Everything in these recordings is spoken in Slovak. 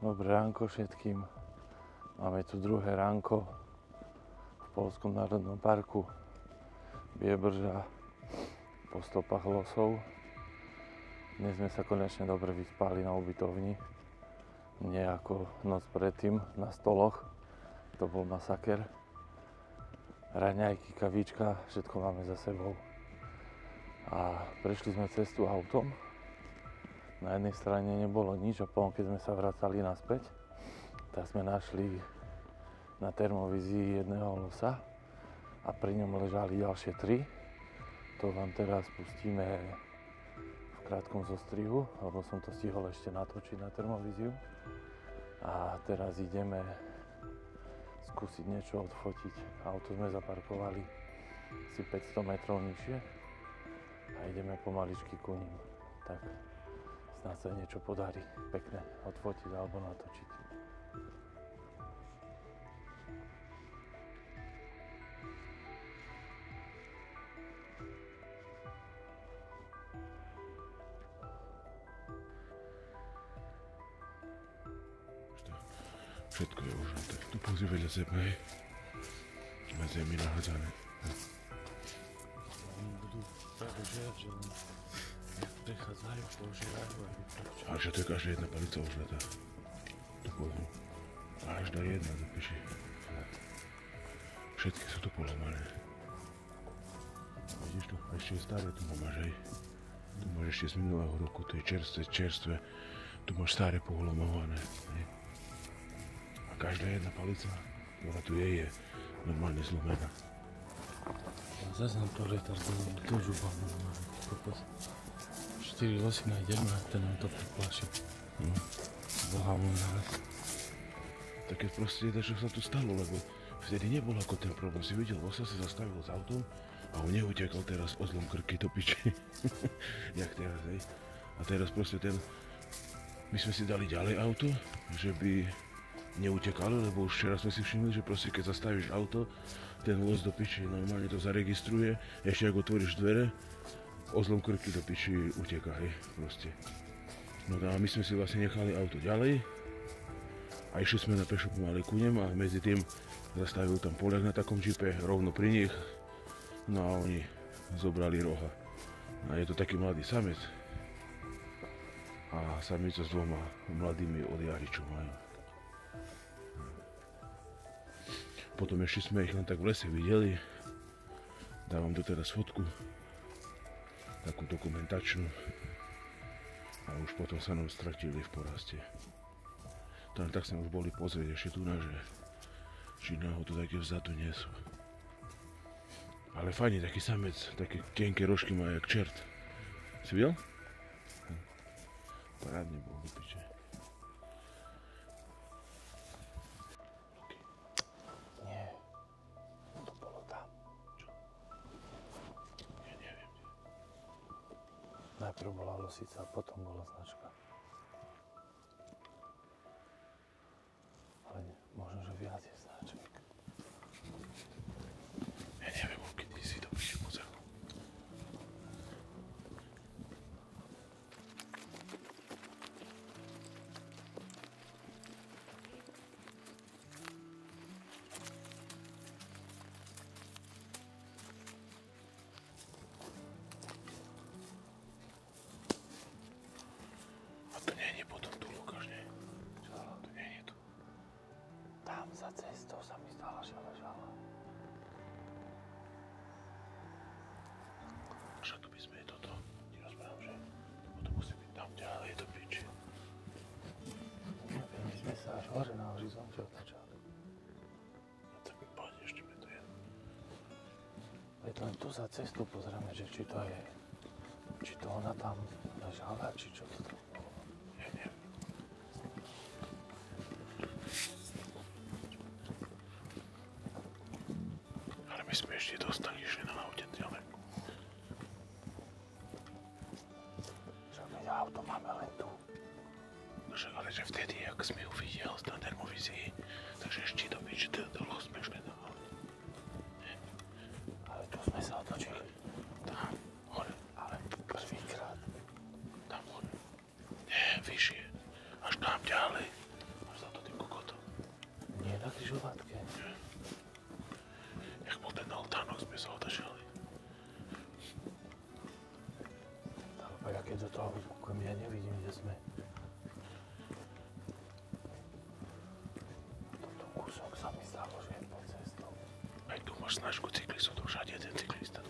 Dobré ránko všetkým. Máme tu druhé ránko v Poľskom národnom parku Biebrža po stopách losov. Dnes sme sa konečne dobre vyspali na ubytovni. Nie ako noc predtým na stoloch. To bol masaker. Raňajky, kavička, všetko máme za sebou. A prešli sme cestu autom. Na jednej strane nebolo nič a potom, keď sme sa vracali naspäť, tak sme našli na termovízii jedného losa a pri ňom ležali ďalšie 3. To vám teraz pustíme v krátkom zostrihu, lebo som to stihol ešte natočiť na termovíziu. A teraz ideme skúsiť niečo odfotiť. Auto sme zaparkovali asi 500 metrov nižšie a ideme pomaličky ku ním. Tak snáď sa niečo podarí pekne odfotiť alebo natočiť. Všetko je už tak. Tu pozri vedľa seba, hej. Na zemi nahádzané. Oni budú práve žiať, že len prechádzajú, požírajú a vypračujú. Ale že to je každá jedna palica ožratá. Tu pozri. Každá jedna, zapíši. Všetky sú tu polamané. Vidíš tu? Ešte je staré, tu máš, hej. Tu máš ešte z minulého roku, to je čerstvé. Tu máš staré poholomované, hej. Každá jedna palica, ktorá tu je normálne zlomená. Zase nám to retardovalo, to žubáno máme, kokos. 4 losy nájdeme a ten nám to prepláši. Boha môj nás. Také proste čo sa tu stalo, lebo vtedy nebol ako ten problém. Si videl, losa sa zastavil s autom a on neutekal teraz o zlom krky do piči. Jak teraz, hej. A teraz proste my sme si dali ďalej auto, že by neutekalo, lebo už včera sme si všimli, že proste keď zastavíš auto, ten los do piči normálne to zaregistruje, ešte ak otvoríš dvere, ozlom krky do piči uteká, hej, proste. No a my sme si vlastne nechali auto ďalej a išli sme na pešo pomaly ku nim a medzi tým zastavil tam Poliak na takom džipe, rovno pri nich, no a oni zobrali roha. A je to taký mladý samec a samica s 2 mladými od jaričov majú. Potom ešte sme ich len tak v lese videli. Dávam tu teraz fotku. Takú dokumentačnú. A už potom sa nám stratili v poraste. Tak sa už boli pozrieť ešte tu na, že či náhodou také vzadu nie sú. Ale fajne, taký samec, také tenké rožky má jak čert. Si videl? Parádne bol do piče. Najprv bola losica a potom bola značka. Ale možno, že viac je značiek. Ja neviem, kedy si to piši pozrel. Za cestou sa mi zdala, že ležala. Však tu by sme je toto. Ti rozprávam, že to musí byť tam ďalej do piči. My sme sa až hore na horizonte otačali. No tak poď ešte mi to jedno. Veď len tu za cestou pozrieme, že či to je, či to ona tam ležala, či čo to tam bolo. Ja neviem. My sme ešte dostali žena na aute ďalej. Však veď auto máme len tu. Ale že vtedy, jak sme ju videl na termovízii, takže ešte do piči, do los sme šli na aute. Ale tu sme sa otočili. Tam, hore. Ale prvýkrát. Tam hore. Nie, vyššie. Až tam ďalej. križovatke. Jak bol ten altánok, sme sa otočili. Alebo ja keď do toho vybukujem, ja nevidím, kde sme. Toto kúsok sa mi stalo, že je pod cestou. Aj tu máš značku cyklistu, to všade je ten cyklista.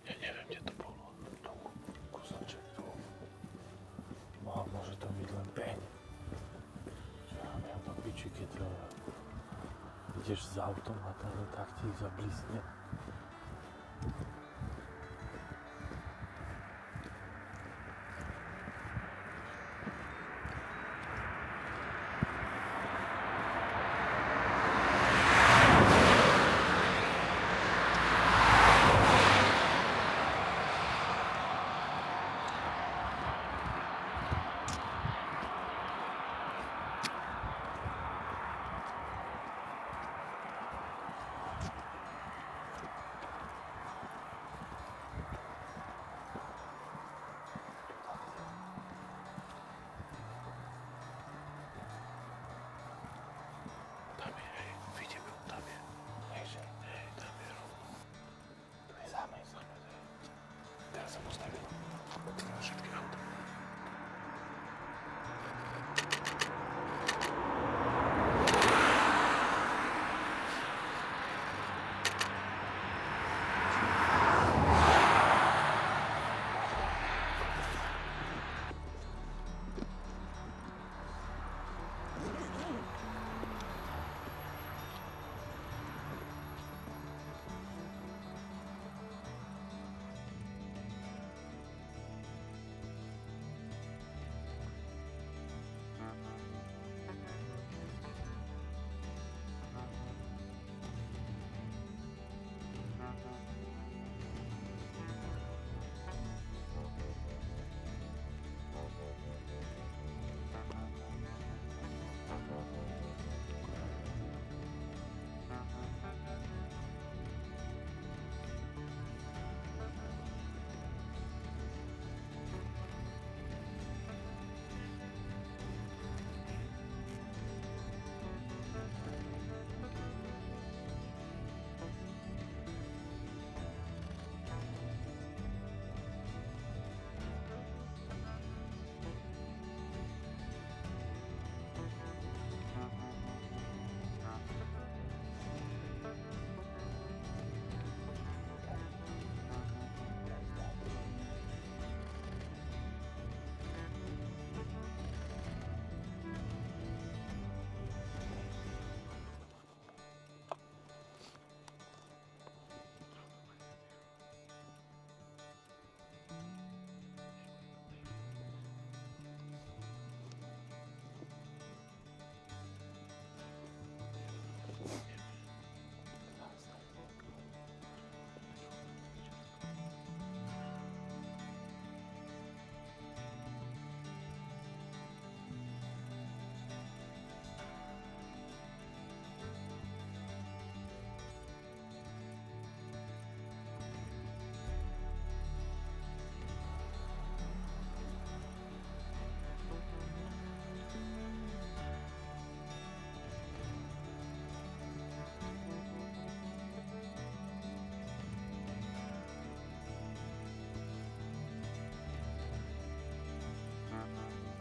Ja neviem, kde to bolo. Tu kúsoček tu. Môže to byť len peň. Čo ja viem, to piči, keď ideš s autom a tak ti zablísne.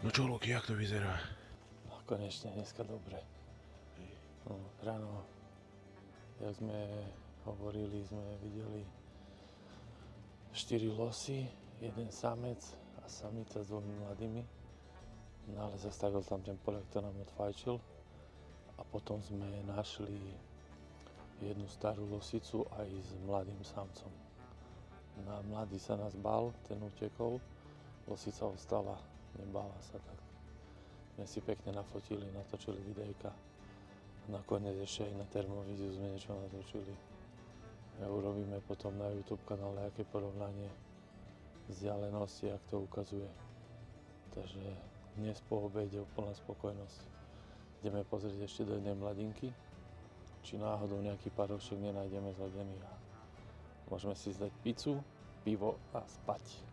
No čo, Luky, jak to vyzerá? No, konečne dneska dobre. No, ráno, jak sme hovorili, sme videli 4 losy, jeden samec a samica s 2 mladými. No ale zastavil tam ten Poliak, kto nám odfajčil. A potom sme našli jednu starú losicu aj s mladým samcom. No a mladý sa nás bál, ten utekol, losica ostala, nebála sa, tak sme si pekne nafotili, natočili videjka. Nakoniec ešte aj na termovíziu sme niečo natočili. A urobíme potom na YouTube kanále aké porovnanie vzdialenosti, jak to ukazuje. Takže dnes po obede úplná spokojnosť. Ideme pozrieť ešte do jednej mladinky, či náhodou nejaký parošek nenájdeme zhodený a môžeme si zdať pizzu, pivo a spať.